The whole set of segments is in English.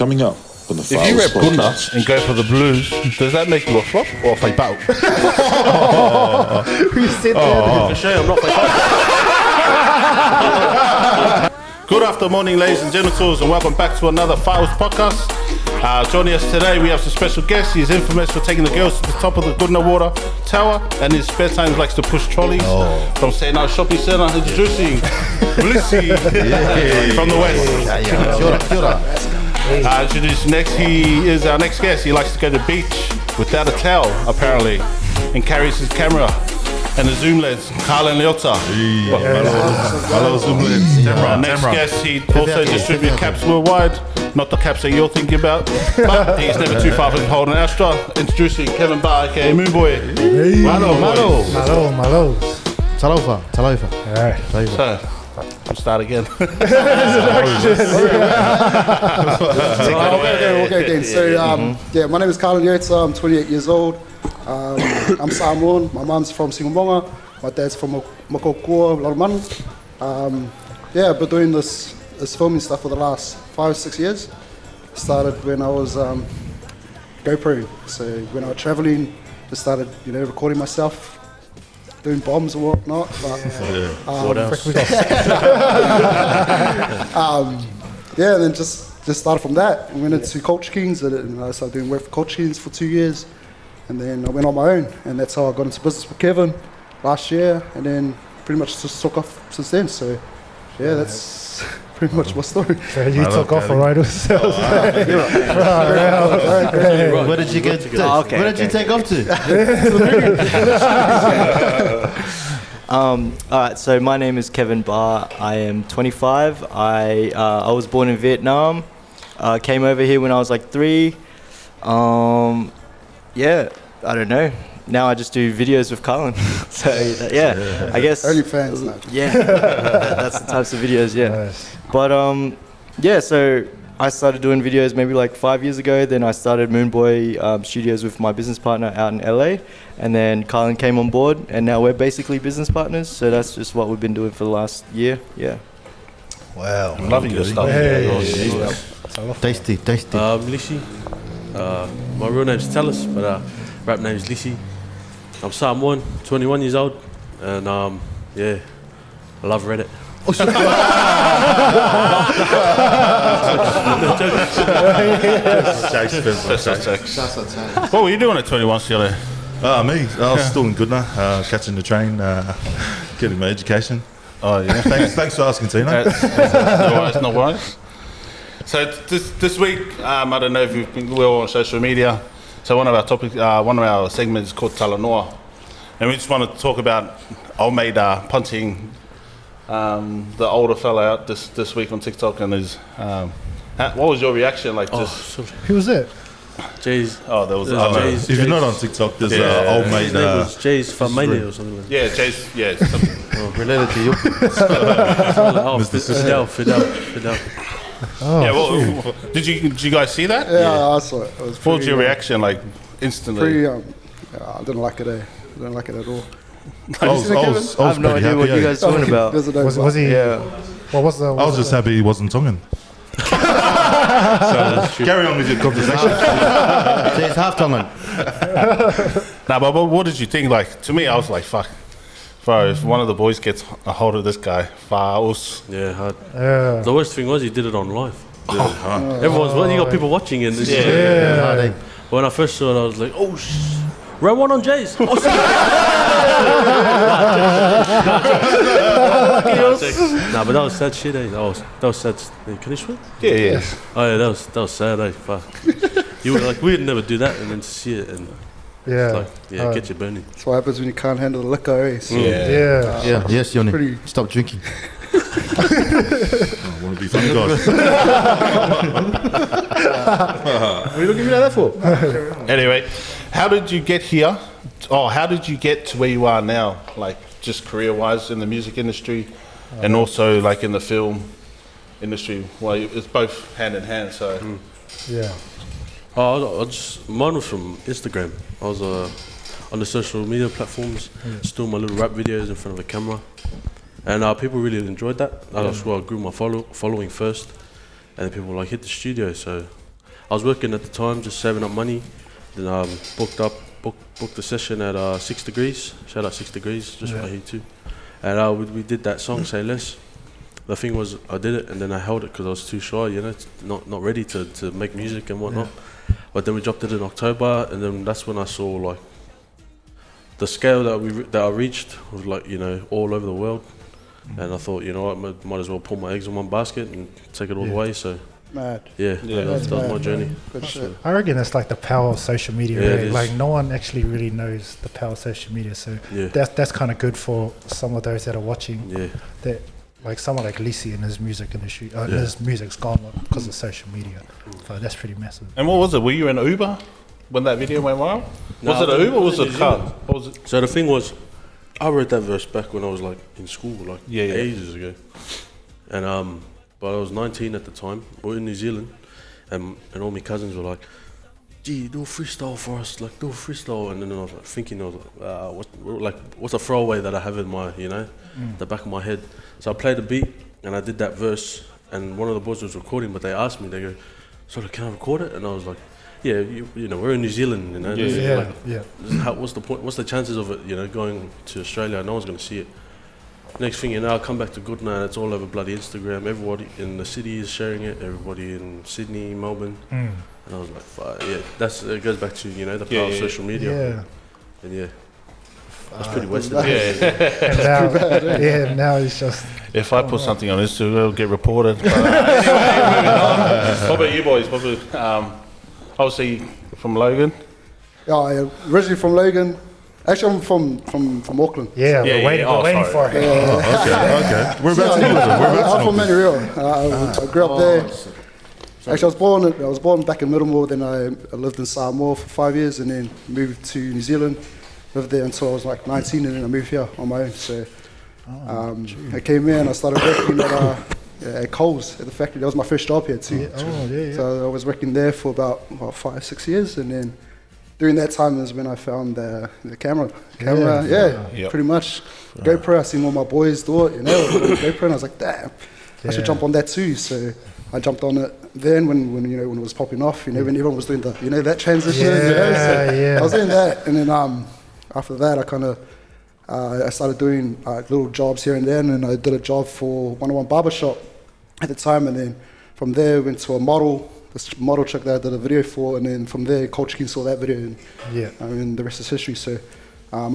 Coming up on the If you Files rep good podcast. nuts and go for the blues, does that make you a flop or a fake battle? Who said that? For sure, I'm not fake battle. Good afternoon, ladies and gentlemen, and welcome back to another Files podcast. Joining us today, we have some special guests. He's infamous for taking the girls to the top of the Goodna Water Tower, and in his spare time he likes to push trolleys from St. Out Shopping Centre. Introducing Lisi from the West. Introduce next, he is our next guest. He likes to go to the beach without a towel, apparently, and carries his camera and a zoom lens. Carlin Leota. Hello, zoom lens. Next guest, he also distributes caps worldwide. Not the caps that you're thinking about, but he's never too far from holding an Astra. Introducing Kevin Barr, aka Moonboy. Malo. Talofa. Alright. So, we'll start again. Okay. So, yeah, my name is Carlin Leota. I'm 28 years old. I'm Samoan. My mum's from Singamonga. My dad's from Makokua, Laramanu. Yeah, I've been doing this filming stuff for the last 5 or 6 years. Started when I was GoPro. So when I was traveling, just started, recording myself, doing bombs and whatnot. But, What else? yeah, and then just started from that and went into Culture Kings, and I started doing work for Culture Kings for 2 years, and then I went on my own, and that's how I got into business with Kevin last year, and then pretty much just took off since then. So yeah, that's pretty much my story. So you took off alright yourself. Where did you get? Where did you take off to? Alright, so my name is Kevin Barr. I am 25. I was born in Vietnam. Came over here when I was like 3. Yeah, I don't know. Now I just do videos with Carlin. So yeah, I guess. Only fans now. Yeah, that's the types of videos. Yeah, Nice. but yeah. So I started doing videos maybe like 5 years ago. Then I started Moonboy Studios with my business partner out in LA, and then Carlin came on board, and now we're basically business partners. So that's just what we've been doing for the last year. Yeah. Wow. Loving your stuff. Tasty. Lisi. My real name's Talis, but rap name's Lisi. I'm Samoan, 21 years old, and yeah, I love Reddit. What were you doing at 21, Sheila? Me. I was still in Goodna, catching the train, getting my education. Oh yeah. Thanks for asking, Tina. No worries. So this week, I don't know if you've been well on social media. So one of our topics, one of our segments is called Talanoa, and we just want to talk about old mate punting the older fella out this week on TikTok, and his. What was your reaction? Like, just Who was it? Jay's. oh, there was Jay's. If you're not on TikTok, there's old mate. His name was Jay's Famania or something like that. yeah, Jay's something. Related to you. Oh, Fidel. Oh, Yeah, well, did you guys see that? Yeah, I saw it. It was What was your pretty, reaction like instantly? Pretty, I didn't like it. I didn't like it at all. I was I have no pretty idea what happy, you guys are talking about. There's a no was he? Yeah. What was the? I was just happy he wasn't tonguing. Carry on with your conversation. So it's half tongue. Nah, but what did you think? Like, to me, I was like, fuck. Bro, if one of the boys gets a hold of this guy, files. Yeah, hard. Yeah. The worst thing was he did it on live. Everyone's you got people watching, and Yeah. when I first saw it, I was like, oh, round one on Jay's. Oh, nah, but that was sad shit, eh? That was sad. Can you swear? Yeah. Oh yeah, that was sad, eh? Fuck. You were like, we'd never do that, and then to see it, and Yeah. like, yeah, get you burning. That's what happens when you can't handle the liquor, eh? So, Yeah. Yeah. Yes, Yoni. Pretty- Stop drinking. I want to be funny, guys. What are you looking at that for? Anyway, how did you get here? Oh, how did you get to where you are now? Like, just career-wise in the music industry, and also like in the film industry. Well, it's both hand in hand. So. Yeah. Oh, mine was from Instagram. I was on the social media platforms, just doing my little rap videos in front of a camera. And people really enjoyed that. That's where I grew my following first. And then people were like, hit the studio. So I was working at the time, just saving up money. Then booked a session at 6 Degrees. Shout out 6 Degrees, just right here too. And we did that song, Say Less. The thing was, I did it and then I held it because I was too shy, you know, not ready to make music and whatnot. But then we dropped it in October, and then that's when I saw like the scale that I reached was like, you know, all over the world. And I thought, you know what, might as well put my eggs in one basket and take it all the way. So Mad. that was my journey. Good shit. I reckon it's like the power of social media. Yeah, it Really. is. Like no one actually really knows the power of social media. So that's kind of good for some of those that are watching. Yeah. That like someone like Lisi and his music industry, his music's gone because of social media. So that's pretty massive. And what was it? Were you in Uber when that video went viral? No, Was it an Uber or was it a New car? Zealand. What was it? So the thing was, I wrote that verse back when I was like in school, like ages ago. And but I was 19 at the time. We were in New Zealand, and all my cousins were like, "Gee, do a freestyle for us, like do a freestyle." And then I was like thinking, what's a throwaway that I have in my, you know, the back of my head. So I played the beat and I did that verse, and one of the boys was recording, but they asked me, they go, "So can I record it?" And I was like, "Yeah, you know, we're in New Zealand, you know. This is what's the point? What's the chances of it, you know, going to Australia? No one's going to see it." Next thing you know, I come back to Goodna and it's all over bloody Instagram. Everybody in the city is sharing it. Everybody in Sydney, Melbourne. And I was like, fuck, it goes back to, you know, the power of social media. And that's pretty Western. And now it's just... If I put something on Instagram, it'll get reported. But, anyway, what about you boys? Obviously from Logan. Yeah, originally from Logan. Actually, I'm from Auckland. We're waiting for it. Okay. Whereabouts in England? I'm from Manurewa. I grew up there. Actually, I was born back in Middlemore. Then I lived in Samoa for 5 years, and then moved to New Zealand. Lived there until I was like 19, and then I moved here on my own. So I came here and I started working at Coles at the factory. That was my first job here too. So I was working there for about 5-6 years, and then during that time is when I found the camera. Pretty much. GoPro, I seen all my boys do it, you know, GoPro, and I was like, damn, I should jump on that too. So I jumped on it then when you know, when it was popping off, you know, when everyone was doing the, you know, that transition. I was doing that, and then after that I kind of I started doing little jobs here and there, and I did a job for 101 Barbershop at the time, and then from there went to a this model chick that I did a video for, and then from there Culture King saw that video, and I mean the rest is history. So I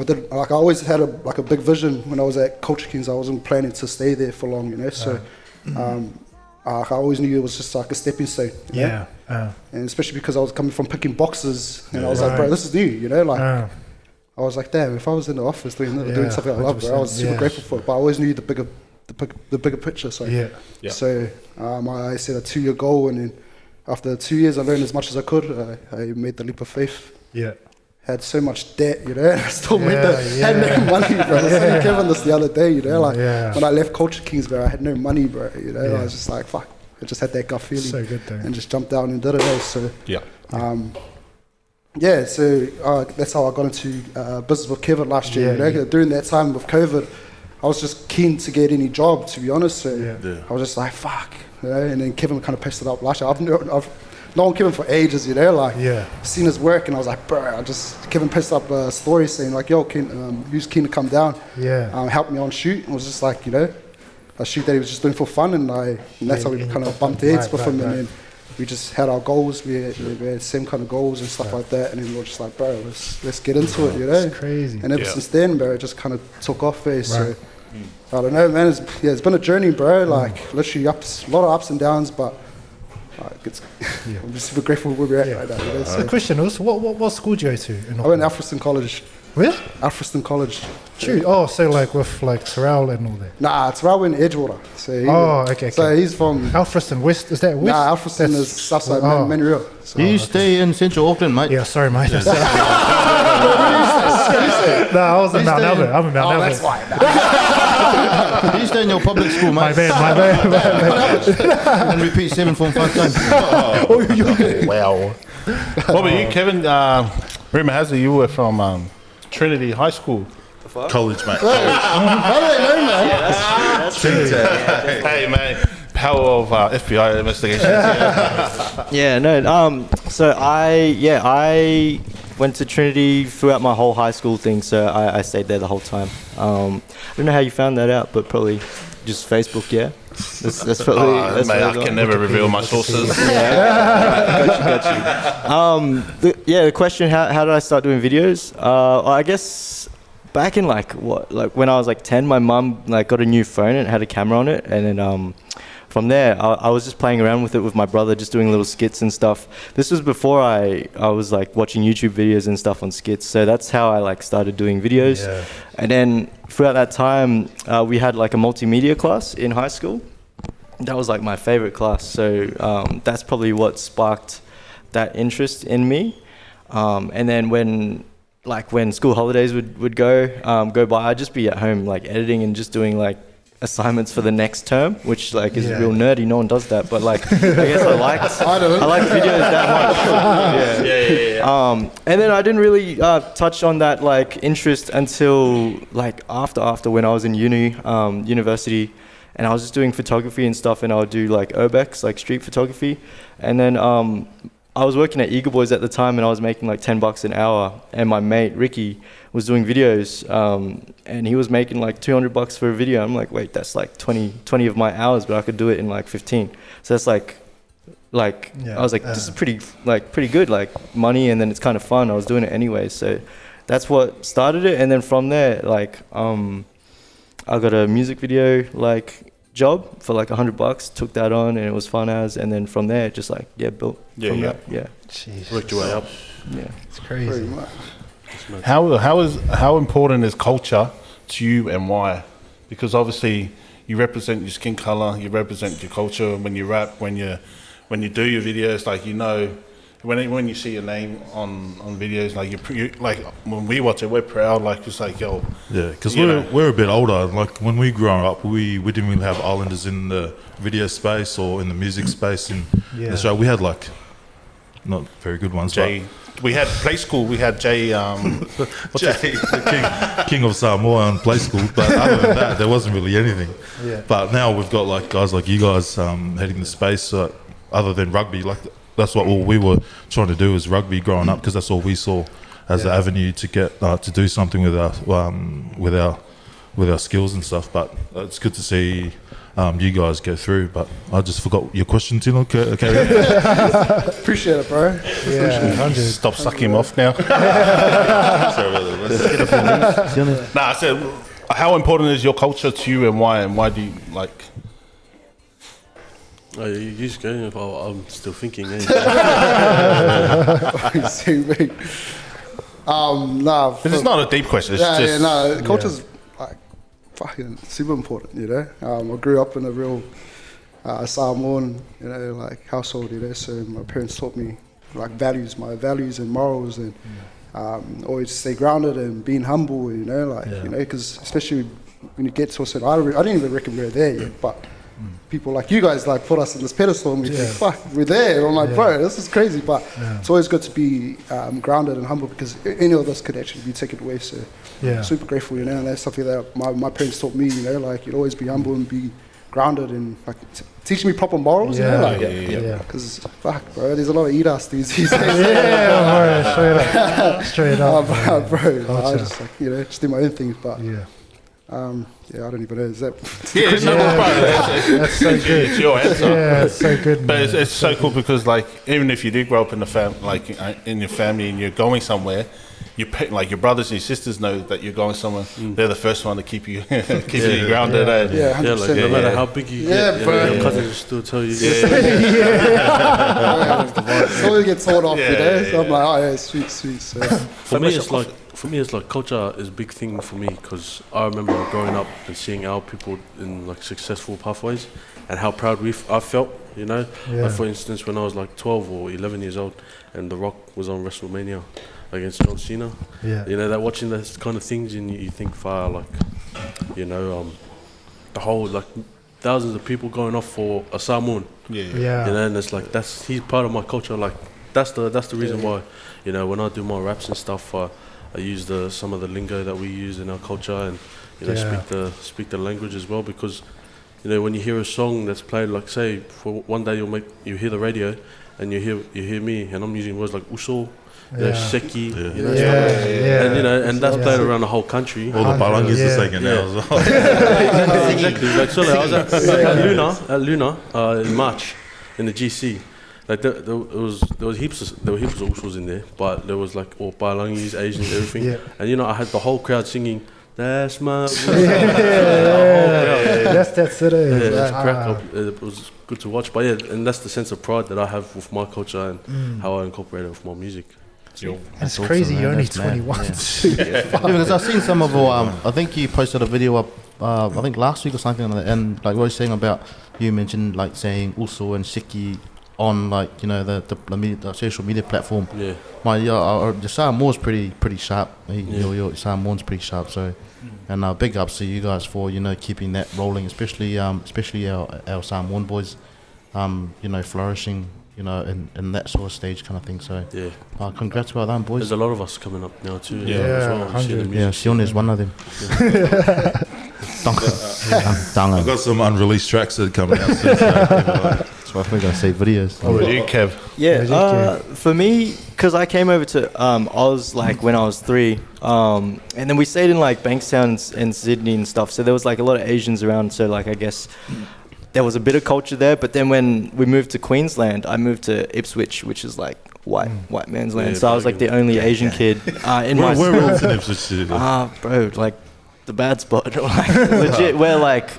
always had a big vision when I was at Culture Kings. I wasn't planning to stay there for long, you know. So I always knew it was just like a stepping stone, you know? And especially because I was coming from picking boxes, and I was like, bro, this is new, you know, like I was like, damn, if I was in the office doing something I love, bro, I was super grateful for it, but I always knew the bigger picture. So so I set a 2-year goal, and then after 2 years I learned as much as I could. I made the leap of faith. Had so much debt, you know, and I still had no money, bro. I was telling Kevin this the other day, you know, like when I left Culture Kings, bro, I had no money, bro, you know. I was just like, fuck, I just had that gut feeling, so good though. and just jumped down and did it. So so that's how I got into business with Kevin last year. You know? During that time with COVID, I was just keen to get any job, to be honest. So I was just like, fuck, you know. And then Kevin kind of passed it up last year. I've known Kevin for ages, you know, like seen his work, and I was like, bro, Kevin posted up a story saying like, yo, who's keen to come down, help me on shoot. And it was just like, you know, a shoot that he was just doing for fun, and that's how we kind of bumped heads with him, and then we just had our goals, we had same kind of goals and stuff like that, and then we were just like, bro, let's get into it, you know. It's crazy. And ever since then, bro, it just kind of took off there. So I don't know, man, it's been a journey, bro, like literally a lot of ups and downs, but I'm just super grateful where we're at right now. You know, so. Question was, what school did you go to? I went to Alfriston College. Where? Alfriston College. True. Oh, so like with like Terrell and all that. Nah, Terrell went Edgewater. So he's from Alfriston West. Is that West? Nah, Alfriston is Southside Manurewa. So you stay in Central Auckland, mate? Yeah, sorry, mate. No, I was in Mount Albert. I'm in Mount Albert. That's why. You stay in your public school, mate. My bad. And repeat 7 form 5 times. Wow. What about you, Kevin? Rumour has it you were from Trinity High School. College, mate. How do they know, man? Hey, man. how of FBI investigations? Yeah, no. So I went to Trinity throughout my whole high school thing. So I stayed there the whole time. I don't know how you found that out, but probably just Facebook. Yeah, that's probably. That's mate, I can never reveal my sources. Got you. The question: how did I start doing videos? I guess back in like when I was like 10, my mum like got a new phone and it had a camera on it, and then from there I was just playing around with it with my brother, just doing little skits and stuff. This was before I was like watching YouTube videos and stuff on skits, so that's how I like started doing videos. Yeah. And then throughout that time we had like a multimedia class in high school. That was like my favorite class, so that's probably what sparked that interest in me. And then when school holidays would go by, I'd just be at home like editing and just doing like assignments for the next term, which like is real nerdy. No one does that, but like I guess I liked videos that much. Yeah. And then I didn't really touch on that like interest until like after when I was in university, and I was just doing photography and stuff, and I would do like urbex, like street photography, and then I was working at Eagle Boys at the time, and I was making like $10 an hour, and my mate Ricky was doing videos, and he was making like $200 for a video. I'm like, wait, that's like 20 of my hours, but I could do it in like 15. So that's like I was like, this is pretty good, like money, and then it's kind of fun. I was doing it anyway, so that's what started it. And then from there, like I got a music video like job for like $100, took that on, and it was fun as, and then from there just like built from that. Jeez. Worked your way up. Yeah, it's crazy. How important is culture to you, and why? Because obviously you represent your skin color, you represent your culture when you rap, when you do your videos, like, you know, when you see your name on videos, like you like when we watch it, we're proud, like it's like, yo. Yeah, because we're a bit older. Like when we grew up, we didn't really have Islanders in the video space or in the music space in the show. We had like not very good ones. We had Play School. We had Jay, the king of Samoa on Play School. But other than that, there wasn't really anything. Yeah. But now we've got like guys like you guys heading the space. Other than rugby, like that's what all we were trying to do is rugby growing up, because that's all we saw as the avenue to get to do something with our skills and stuff. But it's good to see you guys go through. But I just forgot your question, Tino. Okay. Appreciate it, bro. Yeah, stop sucking him off now. I said, how important is your culture to you, and why do you like? Oh, you just go. I'm still thinking. See me. This is not a deep question. It's culture's like fucking super important, you know. I grew up in a real Samoan, you know, like household, you know. So my parents taught me like my values and morals, and always stay grounded and being humble, you know, like you know, because especially when you get to a certain, I didn't even reckon we were there yet, but people like you guys like put us in this pedestal, and we think, fuck, we're there. And I'm like, bro, this is crazy. But it's always good to be grounded and humble, because any of this could actually be taken away. So super grateful, you know, and that's something that my parents taught me, you know, like you'd always be humble and be grounded, and like teaching me proper morals, you know, like because fuck, bro, there's a lot of eat-us these days. Straight up, bro. I just like, you know, just do my own things, but I don't even know. Is that? That's so good. It's your answer. Yeah, it's so good. But it's so cool, because like even if you did grow up in in your family and you're going somewhere, like your brothers and your sisters know that you're going somewhere. They're the first one to keep you grounded. No matter how big you get, your cousins will still tell you. So you get told off, you know. So I'm like, oh yeah, sweet. So. For me, it's like culture is a big thing for me, because I remember growing up and seeing our people in like successful pathways, and how proud I felt, you know. Like for instance, when I was like 12 or 11 years old, and The Rock was on WrestleMania against John Cena. You know, that watching those kind of things, and you think, fire, like, you know, the whole like thousands of people going off for a Samoan. You know, and it's like he's part of my culture. Like that's the reason why, you know, when I do my raps and stuff, I use some of the lingo that we use in our culture, and you know, speak the language as well, because you know, when you hear a song that's played, like say, for one day you hear the radio, and you hear me, and I'm using words like uso, seki, you know, and you know, and that's played around the whole country. All the balangis are singing now as well. Exactly. Like, so I was at Luna in March in the GC. Like there were heaps of usos in there, but there was like all Palangis, Asians, everything. And you know, I had the whole crowd singing. That's my That's it. It was good to watch, but and that's the sense of pride that I have with my culture and how I incorporate it with my music. It's crazy. You're only 21. Because I've seen some of your. I think you posted a video up. I think last week or something, and like what you're saying about you mentioned like saying uso and seki on like, you know, the social media platform. The Samoan's pretty sharp. Your Samoan's pretty sharp. So, and big ups to you guys for, you know, keeping that rolling, especially our Samoan boys, you know, flourishing, you know, in that sort of stage kind of thing. So congrats well done, boys. There's a lot of us coming up now too. Sion is one of them. I've got some unreleased tracks that are coming out soon. That's why we're going to see videos. What about you, Kev? For me, because I came over to Oz like when I was 3, and then we stayed in like Bankstown and Sydney and stuff, so there was like a lot of Asians around, so like I guess there was a bit of culture there. But then when we moved to Queensland, I moved to Ipswich, which is like white man's land, so I was like the only Asian kid in my Where else in Ipswich City? bro, like the bad spot. Like, legit, we're like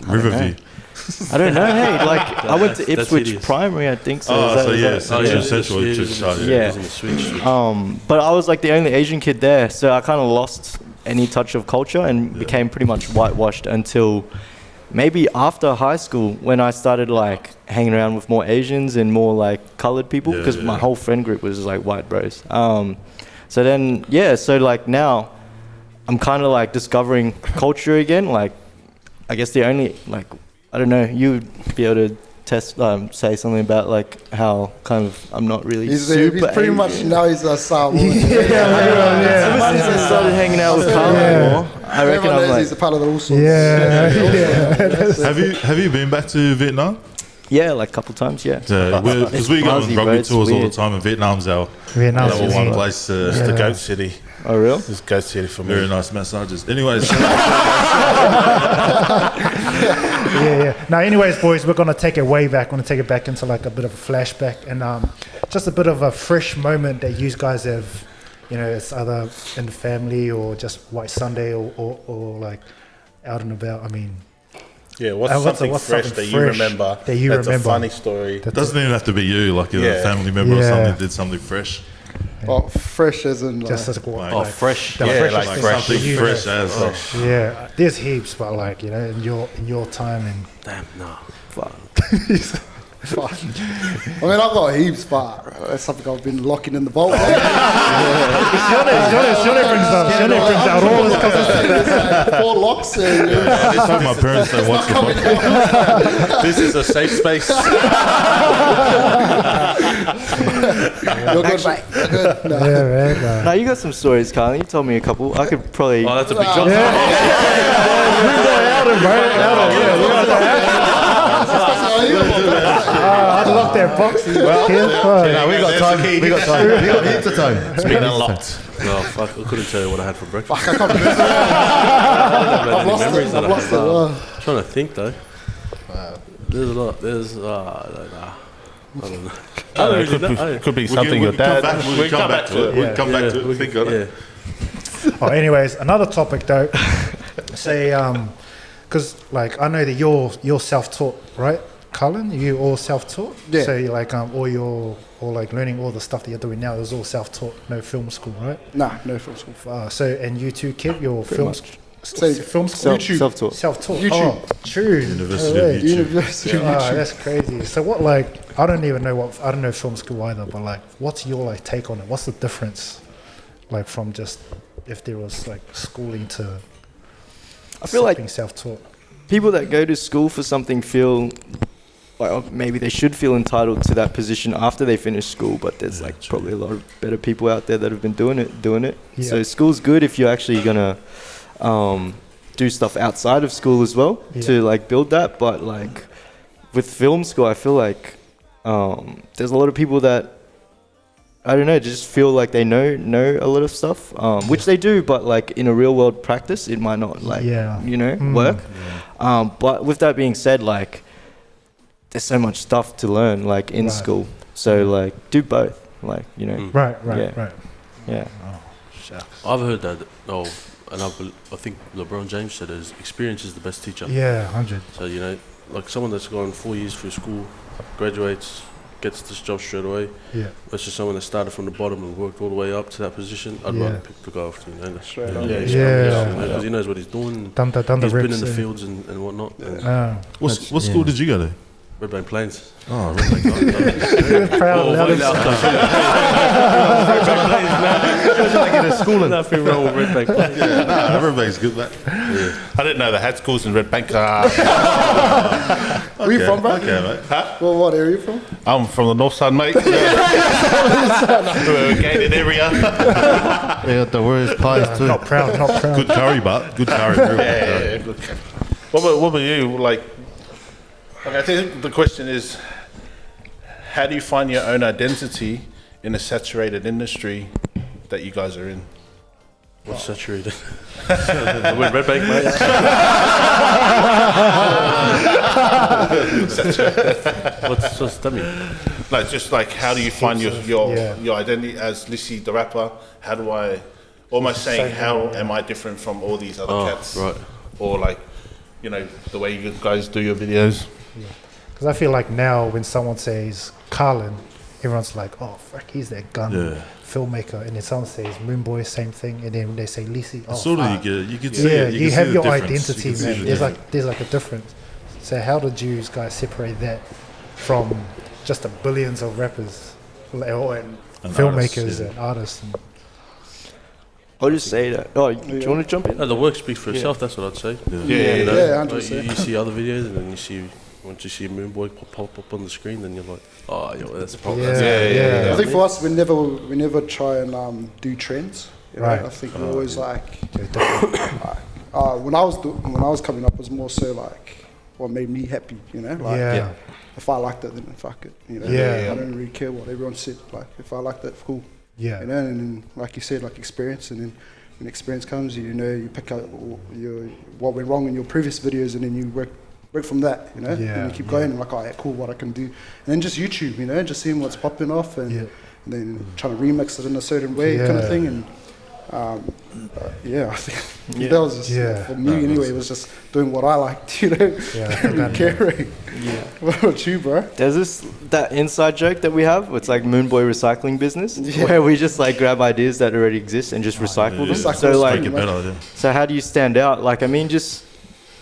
Riverview. I don't know. Hey, like I went to Ipswich Primary, I think so. Central Ipswich. But I was like the only Asian kid there, so I kind of lost any touch of culture and became pretty much whitewashed until maybe after high school, when I started like hanging around with more Asians and more like colored people, because my whole friend group was like white bros. So then so like now I'm kind of like discovering culture again. Like I guess the only like, I don't know, you'd be able to say something about like how kind of I'm not really he's Asian. pretty much now he's a Samoan. Ever since I started hanging out with Carlin more, I reckon I'm like, he's a part of the also. Have you been back to Vietnam? Yeah, like a couple times, Because we go on rugby tours all the time, and Vietnam's our one place. It's the goat city. Oh, real? It's goat city for me. Very nice massages. Anyways. Now, anyways, boys, we're going to take it way back. We're going to take it back into like a bit of a flashback and just a bit of a fresh moment that you guys have, you know, it's either in the family or just White Sunday or like out and about. I mean... what's something fresh that you remember? That's a funny story. It doesn't even have to be you, like a family member or something did something fresh. Oh, fresh as in just like, as like, fresh. Like fresh. Something fresh as. There's heaps, but like, you know, in your time and Damn, no. fuck. I mean, I've got heaps, but that's something I've been locking in the vault. Shone brings out all his stuff. 4 locks. And, This time my parents don't watch the podcast. This is a safe space. You're good, mate. You're good. No. Now you got some stories, Carlin. You told me a couple. I could probably. Oh, that's a big job. I'd love that boxing. We got time. We got heaps of time. It's been unlocked. No, fuck, I couldn't tell you what I had for breakfast. I can't remember. I've lost it. I'm trying to think though. There's a lot. There's I don't know. Could be something your dad. We'll come back to it. We'll come back to it. Think on it. Anyways, another topic though. Say, because like I know that you're self-taught, right, Carlin? You all self-taught? Yeah. So you like all like learning all the stuff that you're doing now is all self-taught, no film school, right? Nah, no film school. And you too, Kev, your film school? Self-taught. Self-taught. YouTube. Oh, true. University of YouTube. University of YouTube. That's crazy. So what, like, I don't know film school either, but like, what's your like take on it? What's the difference, like, from just if there was like schooling to? I feel like being self-taught. People that go to school for something feel like maybe they should feel entitled to that position after they finish school, but there's like probably a lot of better people out there that have been doing it. Yeah. So school's good if you're actually gonna do stuff outside of school as well to like build that. But like with film school, I feel like there's a lot of people that I don't know, just feel like they know a lot of stuff, which they do, but like in a real world practice, it might not like work. But with that being said, like there's so much stuff to learn like in school, so like do both, like Right. Yeah. I've heard that. And I think LeBron James said his experience is the best teacher. Yeah, 100. So like someone that's gone 4 years through school, graduates, gets this job straight away. Yeah. Versus someone that started from the bottom and worked all the way up to that position. I'd rather pick the guy after Straight up. because he knows what he's doing. Done the He's reps, been in the fields and whatnot. What school did you go to? Red Bank Plains. Oh, Red Bank. Proud of Like in a school, nothing wrong with Red Bank Plains. Red Bank's good, that. I didn't know they had schools in Red Bank. Where you from, bro? Okay, mate. Well, what area are you from? I'm from the north side, mate. We're a gated area. They got the worst pies too. Not proud. Good curry, but good curry. Yeah, good. What about you? Like, I think the question is, how do you find your own identity in a saturated industry that you guys are in? What's saturated? With Red Bank, mate. What's that mean? Like, just like, how do you find your identity as Lisi the rapper? How do I, almost saying, how am I different from all these other cats? Right. Or like, the way you guys do your videos? Because I feel like now when someone says Carlin, everyone's like, oh, fuck, he's that gun filmmaker. And then someone says Moonboy, same thing. And then when they say Lisi, oh, Sort of, fuck. you could see it. You have your difference. identity, You can man. see the There's like a difference. So how did you guys separate that from just the billions of rappers and filmmakers and artists? And I'll just say that. Oh, do you want to jump in? No, the work speaks for itself. That's what I'd say. Yeah, 100%. You see other videos, and then once you see Moonboy pop up on the screen, then you're like, oh, that's a problem. Yeah. I think for us, we never try and do trends. Right. I think we always when I was coming up, it was more so like what made me happy. If I liked it, then fuck it. I don't really care what everyone said. Like if I liked it, cool. Yeah. And then like you said, like experience, and then when experience comes, you pick out what went wrong in your previous videos, and then you work from that, and you keep going, and like, oh, yeah, cool, what I can do, and then just YouTube, just seeing what's popping off, and then trying to remix it in a certain way, kind of thing, and I think that was just, for me anyway, it was just doing what I liked, and caring. What about you, bro? There's that inside joke that we have. It's like Moonboy recycling business, where we just like grab ideas that already exist and just recycle them. So like, so how do you stand out? Like, I mean, just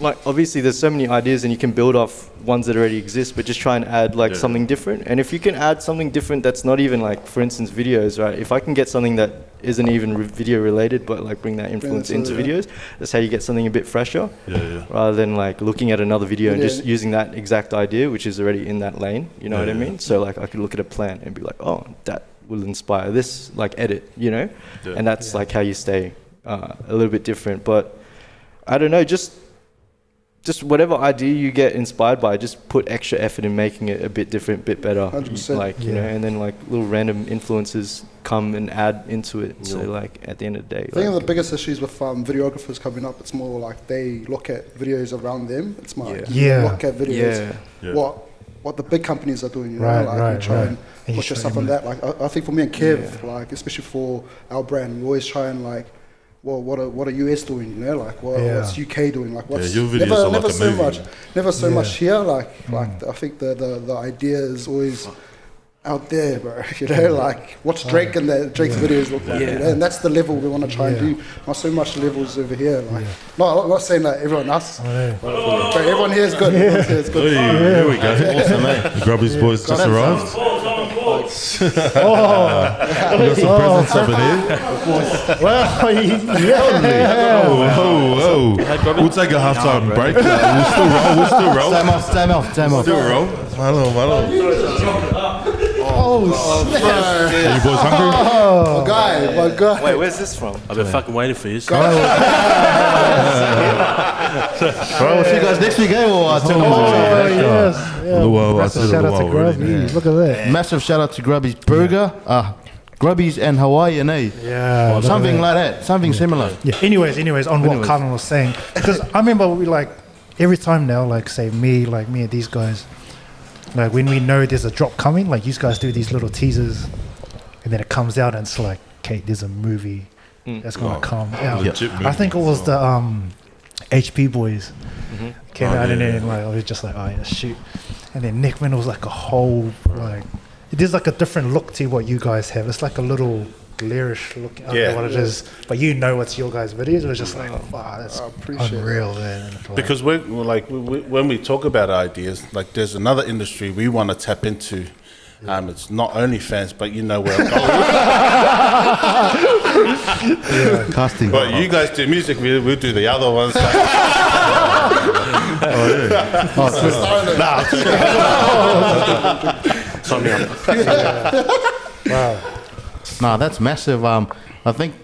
like obviously there's so many ideas and you can build off ones that already exist, but just try and add like something different. And if you can add something different that's not even like, for instance, videos, right? If I can get something that isn't even video related, but like bring that influence into videos, that's how you get something a bit fresher, rather than like looking at another video and just using that exact idea, which is already in that lane, you know what I mean? So like I could look at a plan and be like, oh, that will inspire this like edit, and that's like how you stay a little bit different. But I don't know, just whatever idea you get inspired by, just put extra effort in making it a bit different, bit better. 100%. Like, and then like little random influences come and add into it. So like at the end of the day, I think the biggest issues with videographers coming up, it's more like they look at videos around them. It's more like you look at videos, what the big companies are doing, you try and push yourself on that. Like I think for me and Kev, like especially for our brand, we always try and like, well, what are US doing? What's UK doing? Like, what's your videos are never like a so movie. much, never so much here. Like I think the idea is always out there, bro. Like what's Drake and Drake's videos look like, and that's the level we want to try and do. Not so much levels over here. Like, I'm not saying that everyone else, but everyone here is good. Everyone here is good. Here we go. Awesome, mate. The Grubbies boys just arrived. We got some presents over here. Well, We'll take a halftime break. We'll still roll. Time off. Still roll. Malo. Oh, snap. Are you boys hungry? My guy. Wait, where's this from? I've been fucking waiting for you. Bro, we'll see you guys next week, eh? Or yes. Yeah. Luau, I Massive said shout out to luau already, Grubbies. Look at that. Massive shout out to Grubbies Burger, Grubbies and Hawaiian, eh? Yeah. look at Something that. like that, something similar. Yeah. Anyways, on what Carlin was saying, because I remember we like every time now, like say me and these guys, like when we know there's a drop coming, like you guys do these little teasers, and then it comes out and it's like, okay, there's a movie that's gonna come out. Legit movie. I think it was the HP boys came out and then like I was just like, oh yeah, shoot, and then Nickman was like a whole like. There's like a different look to what you guys have. It's like a little glarish look. I don't know what it is, but you know it's your guys' videos. It was just like, wow, that's unreal, man. Because we're like when we talk about ideas, like there's another industry we want to tap into. It's not OnlyFans, but you know where I'm going. Casting. But you guys do music, we'll do the other ones. Sign me up. Wow. Nah, that's massive. I think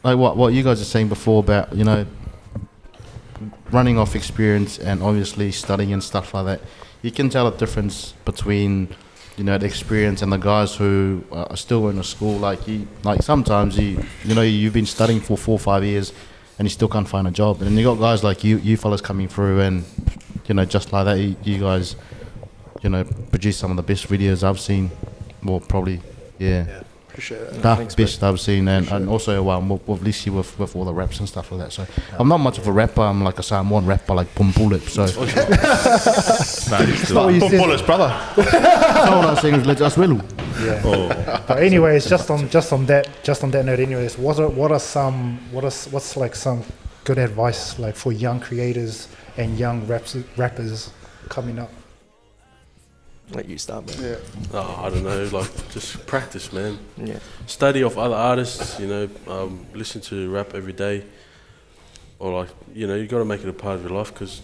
like what you guys are saying before about, you know, running off experience and obviously studying and stuff like that. You can tell a difference between, you know, the experience and the guys who are still going to school. Like sometimes you've been studying for 4 or 5 years and you still can't find a job. And then you got guys like you fellas coming through and, you know, just like that, you guys, you know, produce some of the best videos I've seen. Well, probably, yeah. Appreciate it. Best I've seen, and also with Lisi with all the raps and stuff like that. So I'm not much of a rapper. I'm like a Samoan rapper, like Pumpulip. So Bullets, brother. someone else saying let us well. Yeah. But anyways, just on that note, anyways, what's like some good advice like for young creators and young rappers coming up? Let you start, man. Yeah. Oh, I don't know, like just practice, man. Yeah. Study of other artists, you know, listen to rap every day, or like, you know, you got to make it a part of your life, because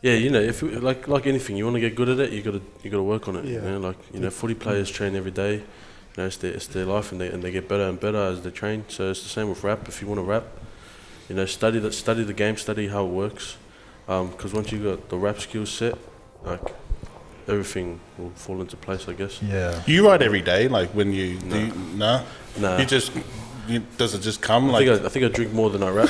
yeah, you know, if like anything, you want to get good at it, you got to work on it. You know, like, you know, footy players train every day. You know, it's their life, and they get better and better as they train. So it's the same with rap. If you want to rap, you know, study the game, study how it works, because once you got the rap skills set, like everything will fall into place, I guess. Yeah. You write every day, like when you do. No. You just. Does it just come? I think I drink more than I rap.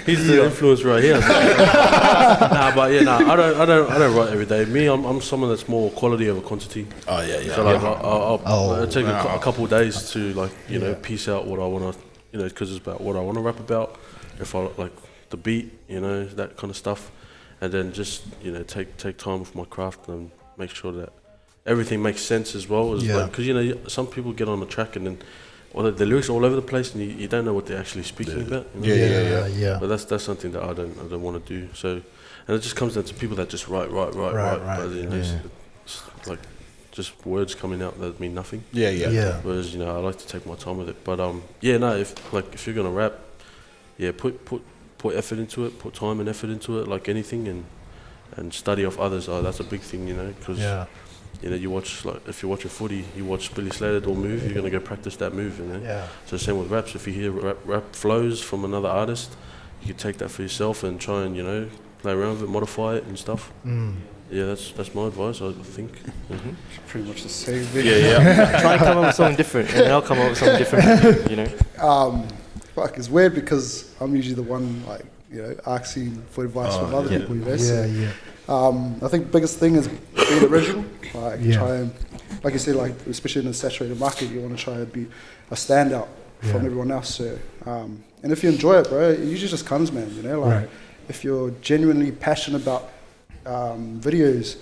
He's the influence right here. But yeah, I don't write every day. Me, I'm someone that's more quality over quantity. Oh yeah. So like, I'll take a couple of days to, like, you know, piece out what I want to, you know, because it's about what I want to rap about. If I like the beat, you know, that kind of stuff. And then just, you know, take time with my craft and make sure that everything makes sense as well. Because, you know, some people get on the track and then the lyrics are all over the place and you don't know what they're actually speaking about. You know? Yeah. But that's something that I don't want to do. So, and it just comes down to people that just write. But, you know, it's like just words coming out that mean nothing. Yeah. Whereas, you know, I like to take my time with it. But if you're gonna rap, put effort into it, put time and effort into it, like anything, and study of others. That's a big thing, you know, because you know, you watch, like, if you're watching footy, you watch Billy Slater do a move, you're gonna go practice that move, you know. So same with raps. If you hear rap flows from another artist, you can take that for yourself and try and, you know, play around with it, modify it and stuff. Yeah, that's my advice, I think. It's pretty much the same thing. Try and come up with something different, and I'll come up with something different, you know. Fuck, it's weird because I'm usually the one, like, you know, asking for advice from other people, you know. I think the biggest thing is being original. Like, try and, like you said, like, especially in the saturated market, you want to try and be a standout from everyone else. So, and if you enjoy it, bro, it usually just comes, man. You know, like, if you're genuinely passionate about videos,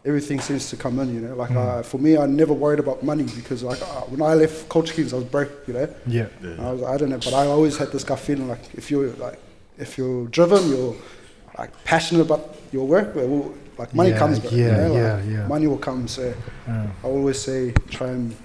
everything seems to come in, you know. Like, for me, I never worried about money because, like, when I left Culture Kings, I was broke, you know. I don't know, but I always had this gut feeling, like, if you're driven, you're, like, passionate about your work, well, like, money comes, bro. You know? Like, money will come. So I always say, try and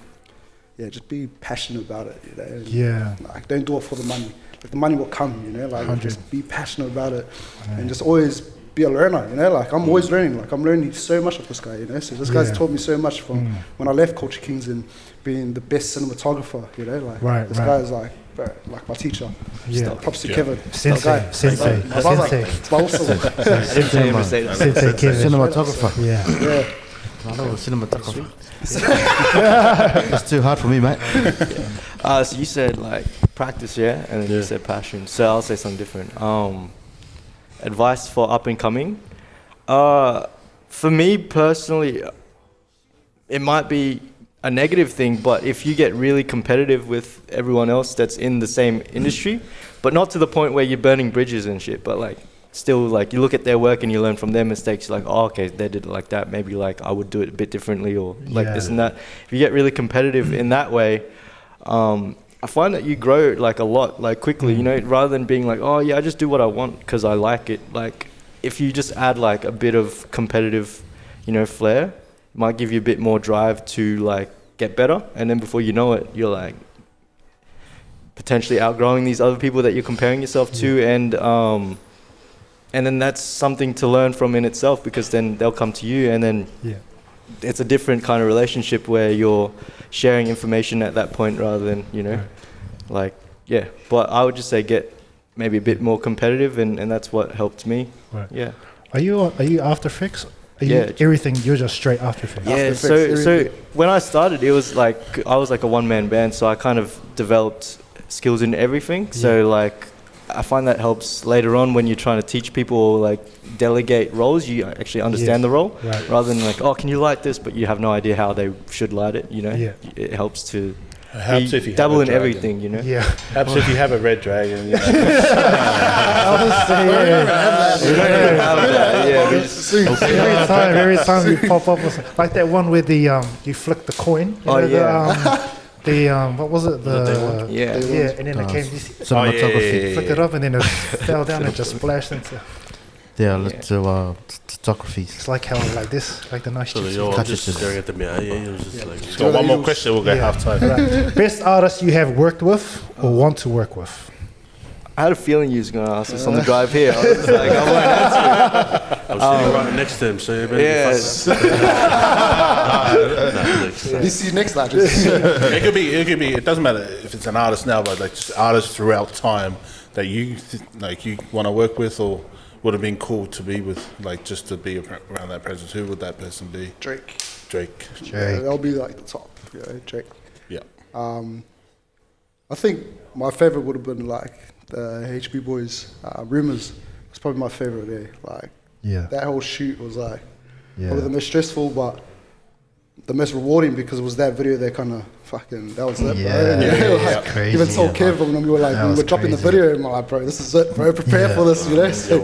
just be passionate about it, you know. And, like, don't do it for the money. the money will come, you know, like just be passionate about it and just always be a learner, you know, like I'm always learning, like I'm learning so much of this guy, you know, so this guy's taught me so much from when I left Culture Kings and being the best cinematographer, you know, like this guy is like my teacher. Props to Kevin. Sensei. My brother. It's my also. Sensei Kevin. Cinematographer. Yeah. I know cinematographer. It's too hard for me, mate. So you said like practice, and then you said passion. So I'll say something different. Advice for up and coming. For me personally, it might be a negative thing, but if you get really competitive with everyone else that's in the same industry, but not to the point where you're burning bridges and shit, but like still like you look at their work and you learn from their mistakes, you're like, oh, okay, they did it like that, maybe like I would do it a bit differently or like this and that. If you get really competitive in that way, I find that you grow like a lot, like quickly, you know, rather than being like, oh yeah, I just do what I want because I like it. Like if you just add like a bit of competitive, you know, flair, it might give you a bit more drive to like get better. And then before you know it, you're like potentially outgrowing these other people that you're comparing yourself to. And then that's something to learn from in itself, because then they'll come to you and then it's a different kind of relationship where you're sharing information at that point rather than, you know, like, but I would just say get maybe a bit more competitive and that's what helped me. Right. Are you After Effects? Everything, you're just straight After Effects? Yeah, so when I started, it was like, I was like a one-man band, so I kind of developed skills in everything. So like, I find that helps later on when you're trying to teach people or like delegate roles, you actually understand the role rather than like, oh, can you light this? But you have no idea how they should light it, you know? It helps to if you dabble in everything, you know? Helps if you have a red dragon, you know? Every time you pop up, like that one where you flick the coin. What was it? And then it came. Cinematography. Flicked it up and then it fell down and just splashed into. Photography. It's like how like this, like the nice. So you're just staring at the mirror. It was just like. So one more question, we'll go half time. Right. Best artist you have worked with or want to work with? I had a feeling you was going to ask this on the drive here. I was like, I won't answer it. I was sitting right next to him, so you better Lisi next lad. It could be. It doesn't matter if it's an artist now, but like just artists throughout time that you want to work with or would have been cool to be with, like just to be around that presence. Who would that person be? Drake. Yeah, that'll be like the top. Yeah, Drake. Yeah. I think my favorite would have been like the HB Boys. Rumors was probably my favorite there. Like that whole shoot was like probably the most stressful, but the most rewarding because it was that video that kind of fucking that was it. Crazy. Even told Kev when we were dropping the video, and I'm like, bro, this is it, bro. Prepare for this, you know. So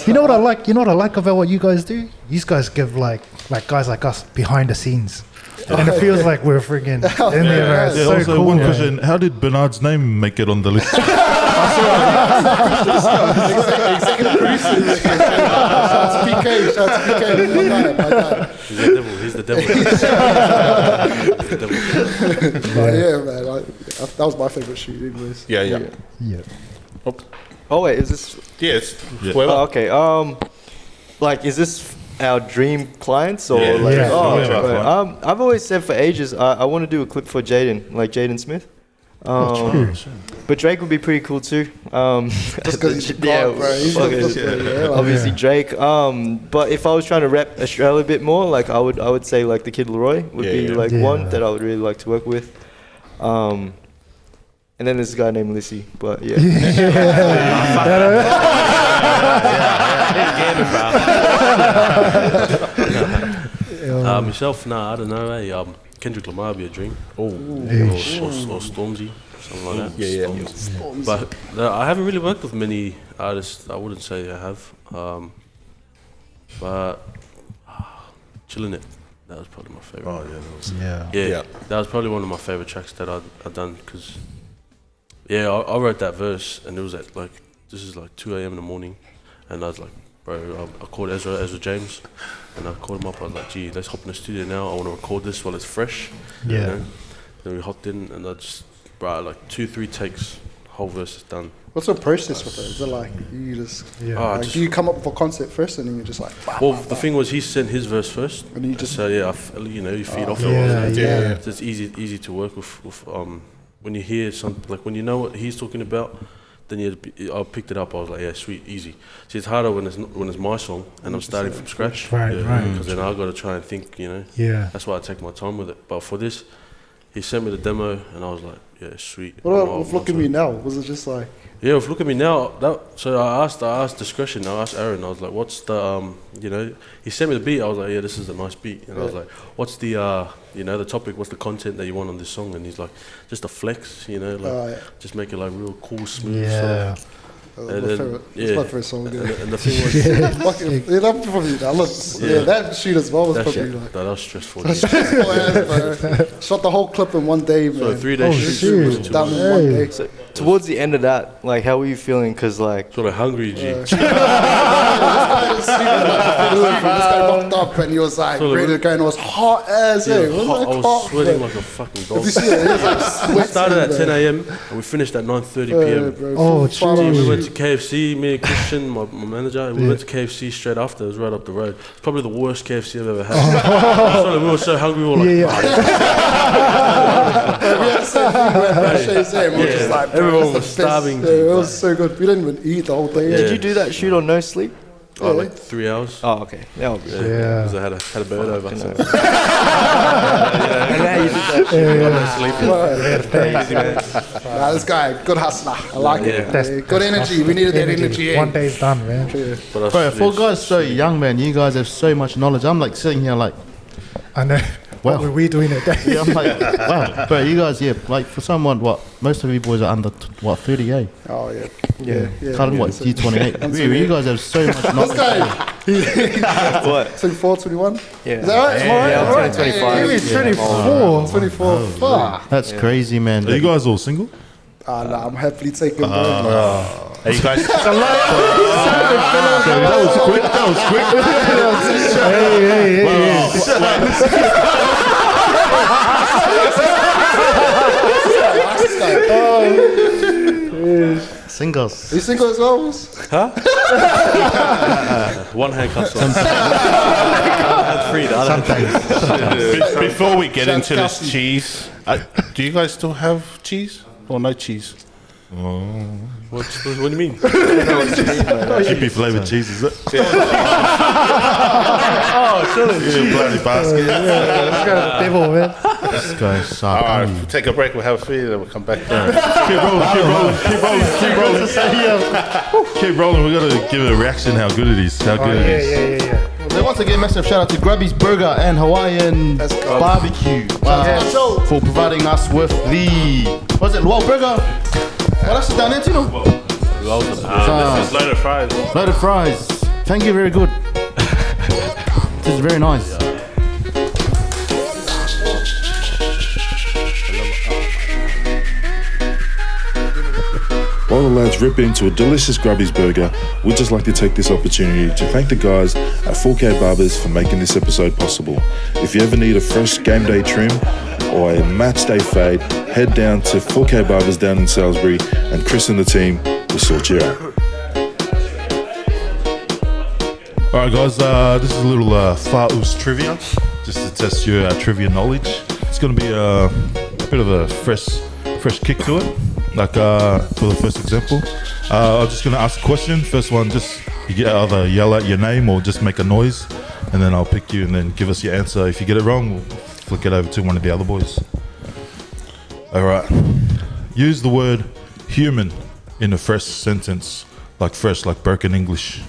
you know what I like? You know what I like about what you guys do? You guys give like guys like us behind the scenes. And it feels like we're freaking in there. It's so also, cool, one question: how did Bernard's name make it on the list? Executive producer. Shout out to PK. My guy. He's the devil. Yeah, man. That was my favorite shoot, anyways. Yeah. Oh wait, is this? Yes. Oh, okay. Like, is this our dream clients or I've always said for ages I want to do a clip for Jaden, like Jaden Smith. But Drake would be pretty cool too. Just because he's God, bro. He's obviously Drake. But if I was trying to rep Australia a bit more, like I would say like the Kid Leroy would be like one that I would really like to work with. And then there's a guy named Lisi, but Myself, I don't know. Kendrick Lamar would be a dream. Or Stormzy, something like that. Stormzy. But I haven't really worked with many artists. I wouldn't say I have. But Chillin' It, that was probably my favorite. Oh yeah, that was probably one of my favorite tracks that I've done because I wrote that verse and it was at like this is like 2 a.m. in the morning, and I was like, bro, I called Ezra James, and I called him up. I was like, gee, let's hop in the studio now. I want to record this while it's fresh. You know? Then we hopped in, and I just, like 2-3 takes, whole verse is done. What's the process with it? Is it like you just, Just- do you come up with a concept first and then you're just like, Well, the thing was, he sent his verse first, and you just, so yeah, you feed off Yeah, it. yeah. So it's easy to work with. When you hear something, like when you know what he's talking about, then I picked it up. I was like, yeah, sweet, easy. See, it's harder when it's my song and I'm starting from scratch. Right. Because then I got to try and think, Yeah. That's why I take my time with it. But for this, he sent me the demo, and I was like, yeah, sweet. what about with Look at Me Now? Was it just like, Yeah, with Look at Me Now. So I asked Discretion. I asked Aaron. I was like, "What's the He sent me the beat. I was like, "Yeah, this is a nice beat." And I was like, "What's the the topic? What's the content that you want on this song?" And he's like, "Just a flex, just make it like real cool, smooth." Yeah. And my then- favorite. yeah. It's my favorite song. Yeah. And the thing was, That probably, that shoot as well was probably like, that was stressful. bro. Shot the whole clip in one day, man. So 3 days shoot shoot. was too Done much. in one day. So towards the end of that, like, how were you feeling? Because like, Sort of hungry, G. This guy rocked up and he was like ready to go and it was hot as hell. It was like I was hot, sweating bro. like a fucking If dog. you see it, it was like We sweating, started at bro. 10 a.m. and we finished at 9:30 p.m. Bro, Oh, full jeez. We went to KFC, me and Christian, my manager, and we went to KFC straight after. It was right up the road. It's probably the worst KFC I've ever had. We were so hungry, we were like, Yeah. We had the same thing, man. Shay's there, and we were just like, bro, everyone that's was the best. starving, Yeah, it was so good. We didn't even eat the whole day. did you do that shoot on no sleep? like 3 hours. Oh, okay. That would be. Yeah. Because I had a bird over. So. And now you did that shoot. Nah, this guy, good hustler. I like it. That's- Good energy. We needed that energy. One day's done, man. But Bro, for guys so young, man, you guys have so much knowledge. I'm like sitting here like, I know. Wow. What were we doing at that? yeah, I'm like, wow. Bro, you guys, like for someone, most of you boys are under, 38? Oh, yeah. Yeah. Carlin, what, you 28? Really, you guys have so much knowledge. This guy, What? 24, 21? Yeah. Is that right? Yeah, Am I I'm 25. He's 24. 24. Fuck. That's crazy, man. Are you guys all single? Nah, I'm happily taken, bro. Hey, you guys. That was quick. Singles. Are you single as well? One hand cuts off. That's free, the other hand. Before we get into this cheese, do you guys still have cheese or no cheese? What do you mean? Chippy flavoured cheese, is it? Oh, silly. Bloody basket. This guy's a devil, man. This guy's so All right, we'll take a break. We'll have a feed, then we'll come back down. Keep rolling. We got to give it a reaction how good it is. How good it is. Yeah. So once again, massive shout out to Grubbies Burger and Hawaiian Barbecue for providing us with the, what's it, Luau Burger? What else is down there, Tino? This is loaded fries. Loaded fries. Thank you, very good. This is very nice. While the lads rip into a delicious Grubbies burger, we'd just like to take this opportunity to thank the guys at 4K Barbers for making this episode possible. If you ever need a fresh game day trim or a match day fade, head down to 4K Barbers down in Salisbury and Chris and the team will sort you out. All right, guys. This is a little FA UCE trivia, just to test your trivia knowledge. It's going to be a bit of a fresh kick to it. Like for the first example, I'm just going to ask a question. First one, just you get either yell out your name or just make a noise, and then I'll pick you and then give us your answer. If you get it wrong, we'll flick it over to one of the other boys. All right. Use the word human in a fresh sentence, like fresh, like broken English.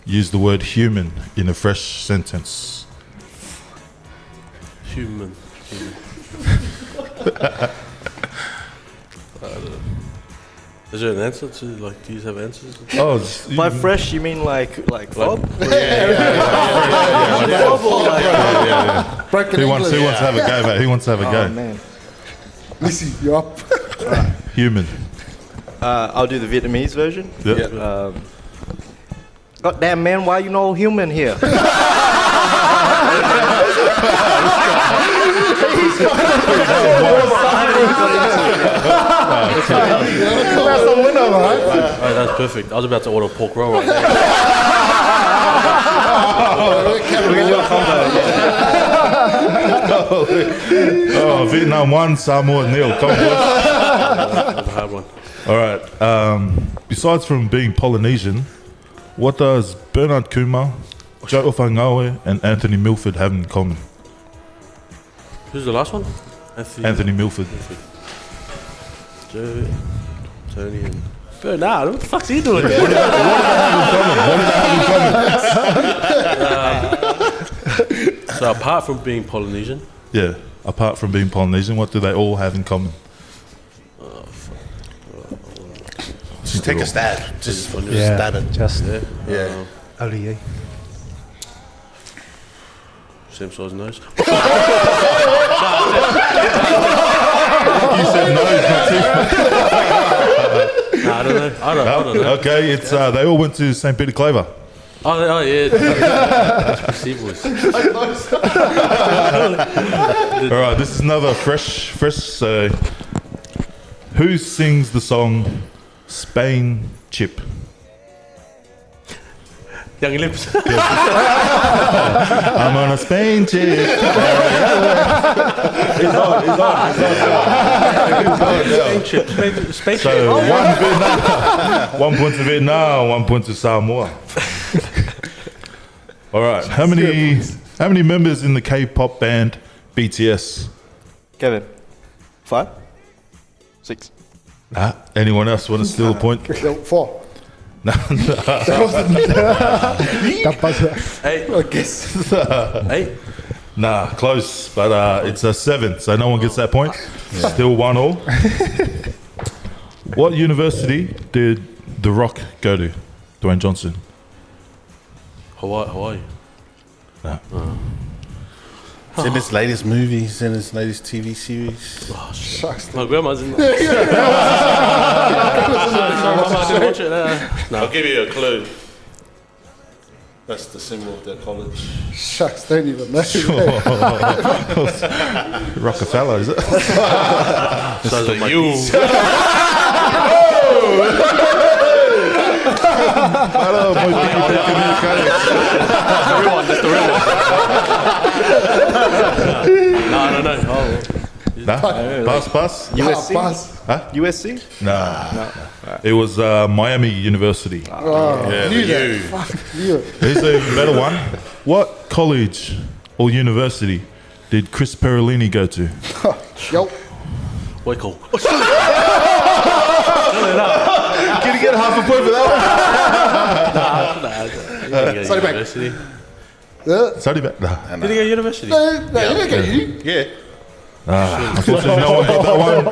Use the word human in a fresh sentence. Human. Is there an answer to, like, do you have answers? Oh, By fresh, you mean like fob? Broken Who wants to have a go, mate? Who wants to have a Oh go? man. Lisi, you're up. Human. I'll do the Vietnamese version. Yep. God damn man, why you no human here? That's a winner, right? Oh, that's perfect. I was about to order pork roll right there. Oh, Vietnam 1, Samoa 0. Come on, boys. That was a hard one. All right. Besides from being Polynesian, what does Bernard Kuma, Joe Ofangawe, and Anthony Milford have in common? Who's the last one? Anthony Milford. Joe, Tony, and Bernard. What the fuck's he doing there? What did they have in common? So apart from being Polynesian, Yeah. Apart from being Polynesian, what do they all have in common? Just take a stab. Just Yeah, stab it. just Yeah. Ali. same size nose. You said no, not two. Nah, I don't know. I don't know. Okay, it's they all went to St. Peter Claver. Oh yeah. That's perceived voice. All right, this is another fresh. Who sings the song Spain Chip? Young Lips. I'm on a Spain chip. He's on. Space So one point to Vietnam, 1 point to Samoa. All right, how many members in the K-pop band BTS? Kevin. 5? 6. Anyone else want to steal a point? 4. That buzzer. Hey, I guess. hey. Nah, close, but it's a 7, so no one gets that point. Still 1-1. What university did The Rock go to? Dwayne Johnson. Hawaii. It's in his latest movie. It's in his latest TV series. Shucks. My grandma's in there. I didn't watch it. I'll give you a clue. That's the symbol of their college. Shucks, don't even know. Rockefeller, is it? So the U. Hello, my That's the real one. No, I don't know. Nah, pass. USC? Pass. USC? Nah. It was Miami University. Yeah, Knew the that. U. Fuck you. Here's a better one. What college or university did Chris Perellini go to? Yo. Waco. Can you get half a point for that Sorry, mate. University. Yeah. Sorry about that. Did he go to university? No, you don't get you. Yeah. Unfortunately, no one got that one.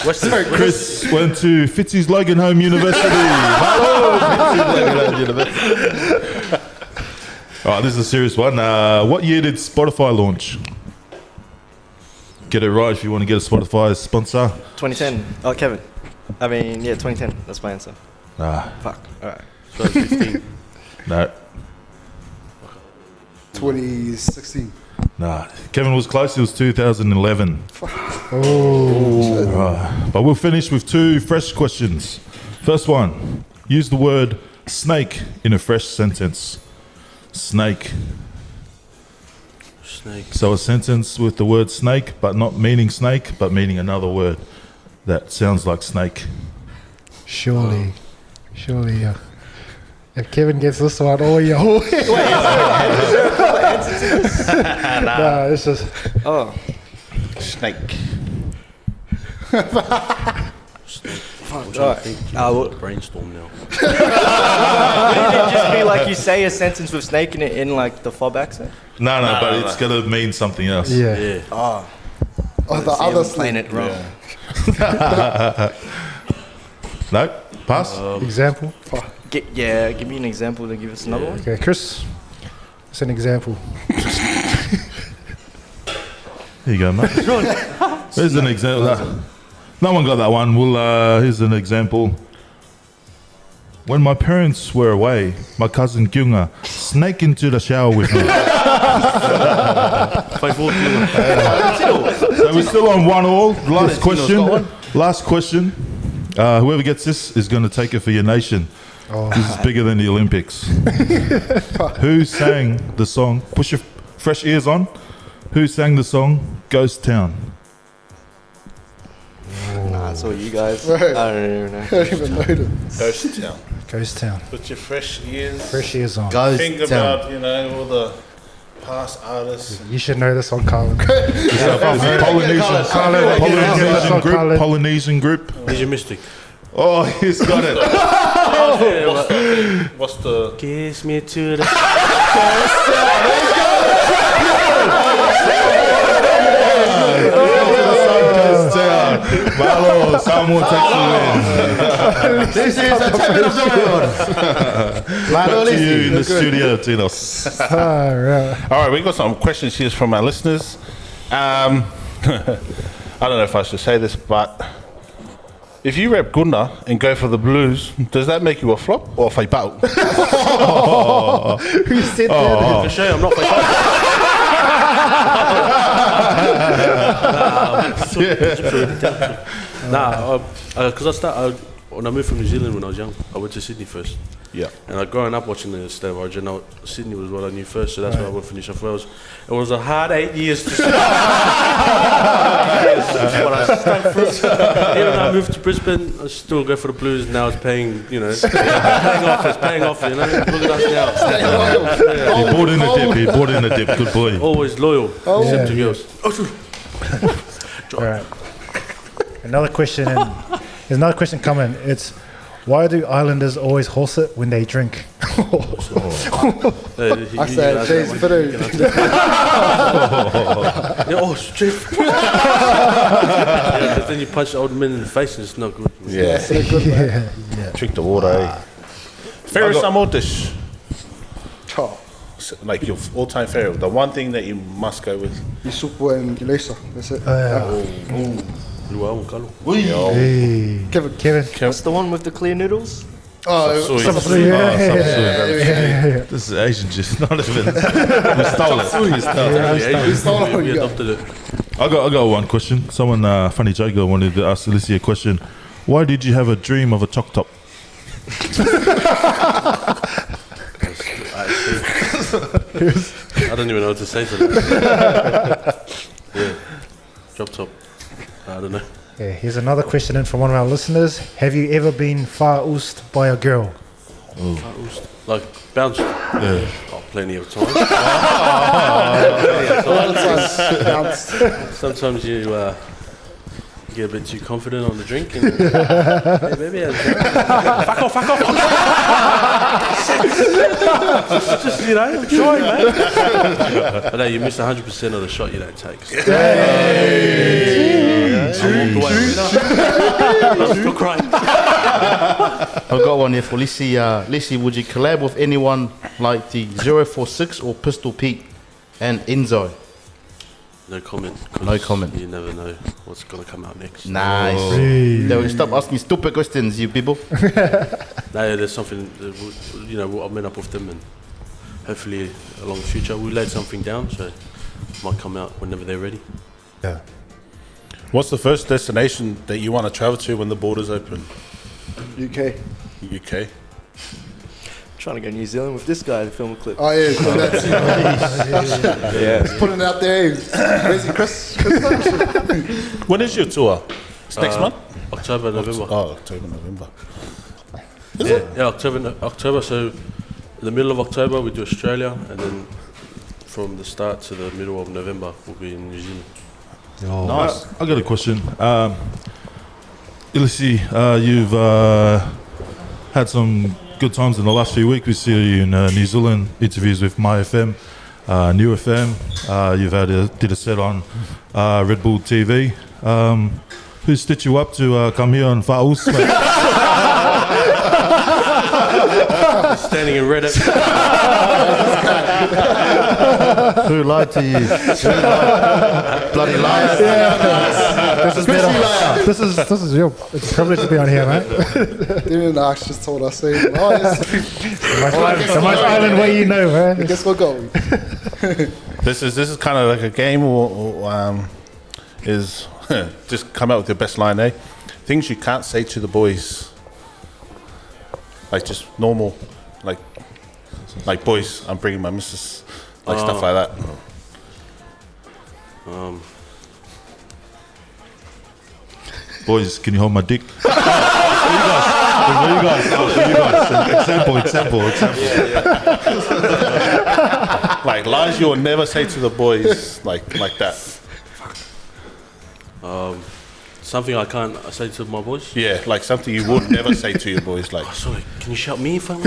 Western. Chris went to Fitzy's Loganholme University. Hello, Fitzy's Loganholme University. All right, this is a serious one. What year did Spotify launch? Get it right if you want to get a Spotify sponsor. 2010. Oh, Kevin. I mean, yeah, 2010. That's my answer. Nah, Fuck. All right. 2015. no, 2016. nah. Kevin was close. It was 2011. Right. But we'll finish with 2 fresh questions. First one. Use the word snake in a fresh sentence. Snake. Snake. So a sentence with the word snake, but not meaning snake, but meaning another word that sounds like snake. Surely. If Kevin gets this one, oh yeah. Nah, it's just Oh. Snake. Brainstorm now. Wouldn't it just be like you say a sentence with snake in it in like the fob accent? No, but it's going to mean something else. yeah. Yeah. Oh. Oh, the See, other I'm playing it wrong. No? Pass? Example. Give me an example to give us another one. Okay, Chris. It's an example. Here you go, mate. Here's an example. No one got that one. Here's an example. When my parents were away, my cousin Gyunga snaked into the shower with me. So we're still on 1-1. Last question. Last question. Whoever gets this is going to take it for your nation. This is bigger than the Olympics. Who sang the song? Push your fresh ears on. Who sang the song Ghost Town? Nah, it's all you guys. Right. I don't even know. I don't even know this. Ghost Town. Ghost Town. Put your fresh ears. Fresh ears on. Ghost Think Town. about, you know, all the past artists. You should know this one, Carlin. Polynesian group. He's your mystic. Oh, he's got it. What's the Kiss me to the... Malo, Samoan takes the This is a champion of the world. win. Back to you in the studio, Tinos. All right. All right, we got some questions here from our listeners. I don't know if I should say this, but if you rep Gunda and go for the Blues, does that make you a flop or a faipau? Who said that? To show you I'm not because when I moved from New Zealand when I was young, I went to Sydney first. Yeah. And growing up watching the State of Origin, Sydney was what I knew first, so that's why I went for New South Wales. It was a hard 8 years to start. What I stuck through. Even though I moved to Brisbane, I still go for the Blues. Now it's paying, you know, it's paying off, you know. Look at us now. He bought in the dip. He bought in the dip. Good boy. Always loyal, except to girls. All right. Another question. There's another question coming. It's why do Islanders always horse it when they drink? I said, James Fitter. But then you punch the old men in the face and it's not good. Yeah. Drink the water, eh? Favorite Samoan dish? Like your all-time favorite. The one thing that you must go with. Isupu and Gilesa. That's it. Kevin. What's the one with the clear noodles? This is Asian juice, not even. We stole it. We adopted it. I got one question. Someone, Funny Jago, wanted to ask Lisi a question. Why did you have a dream of a choc top? I don't even know what to say to that. Yeah, drop top. I don't know. Yeah, here's another question in from one of our listeners. Have you ever been far-oosed by a girl? Like bounced. Yeah. Oh, plenty of times. Sometimes you get a bit too confident on the drink and hey, baby, fuck off. just you know, try, man. But hey, you miss 100% of the shot you don't take. So. I'm still crying. I've got one here for Lisi. Lisi, would you collab with anyone like the 046 or Pistol Pete and Enzo? No comment. No comment. You never know what's going to come out next. Nice. Don't stop asking stupid questions, you people. No, there's something, you know, I'll meet up with them and hopefully along the future we laid something down, so it might come out whenever they're ready. Yeah. What's the first destination that you want to travel to when the borders open? UK. UK. Trying to go to New Zealand with this guy to film a clip. Oh yeah, that's Yeah. putting it out there. Crazy Chris. When is your tour? It's next month? October, November. Oh, October, November. Yeah, October. So the middle of October we do Australia, and then from the start to the middle of November we'll be in New Zealand. Nice. I got a question. Lisi, you've had some good times in the last few weeks. We see you in New Zealand, interviews with My FM, New FM. You've did a set on Red Bull TV. Who stitched you up to come here on Far East? Stand complaining in Reddit. Who lied to you? Bloody liar. This is better. This is your. It's a privilege to be on here, mate. Didn't ask, just told us. Saying, oh, yes. The most island way you know, man. I guess we're going. This is kind of like a game, or is just come out with your best line, eh? Things you can't say to the boys, like just normal, like boys. I'm bringing my missus, like stuff like that. Boys, can you hold my dick? For you guys. Example. Like lies you will never say to the boys, like that. Something I can't say to my boys. Yeah, like something you would never say to your boys, like. Oh, sorry, can you shout me if I'm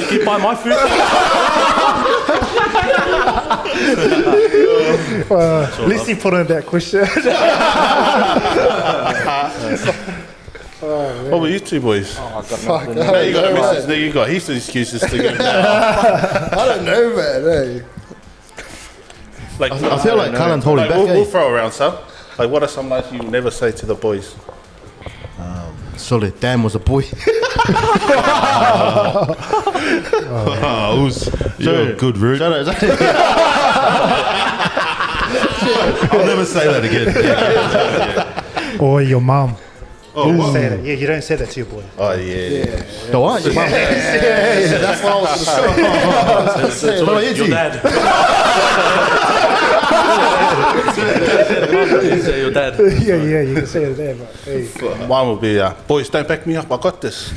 keep buying my food. Lisi put in that question. What about you two boys? Oh, I've got Fuck, nothing. Now you got a missus, now you got heaps of excuses to give now. I don't know, man. Hey. Like, I feel like Carlin's holding like, back. we'll throw around some. Like, what are some lies you never say to the boys? Sorry, Dan was a boy. You're a good root. Shut up. I'll never say that again. Or your mum. Oh, You don't what? say that. Yeah, you don't say that to your boy. Oh yeah. The what? Your mum? That's what I was going to say. What about you, Your G? dad. Your dad. Yeah, you can say it there, but hey. One will be, boys, don't back me up. I got this.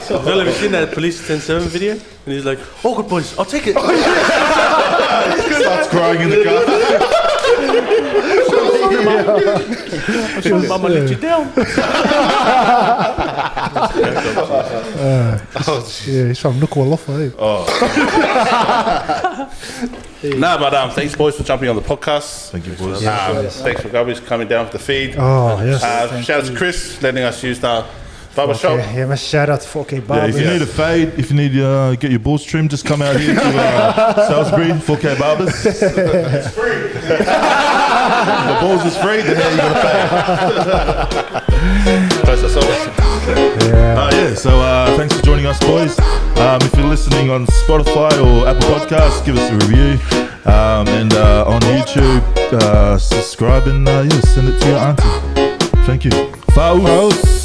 Well, have you seen that Police 10-7 video? And he's like, oh, good boys, I'll take it. Starts crying in the car. Mama let you down. Yeah, he's from Nuku'alofa, eh? Nah, but thanks, boys, for jumping on the podcast. Thank you, boys. Thanks for Grubbies coming down with the feed. Oh, yes. Shout out to Chris letting us use the barber shop. Okay, yeah, shout out to 4K Yeah, Barbers. if you need a fade, if you need get your balls trimmed, just come out here to Salisbury, 4K Barbers. It's free. The balls is free, the hair you got to pay. Close us all. So thanks for joining us, boys. If you're listening on Spotify or Apple Podcasts, give us a review. And on YouTube, subscribe and send it to your auntie. Thank you. Faus.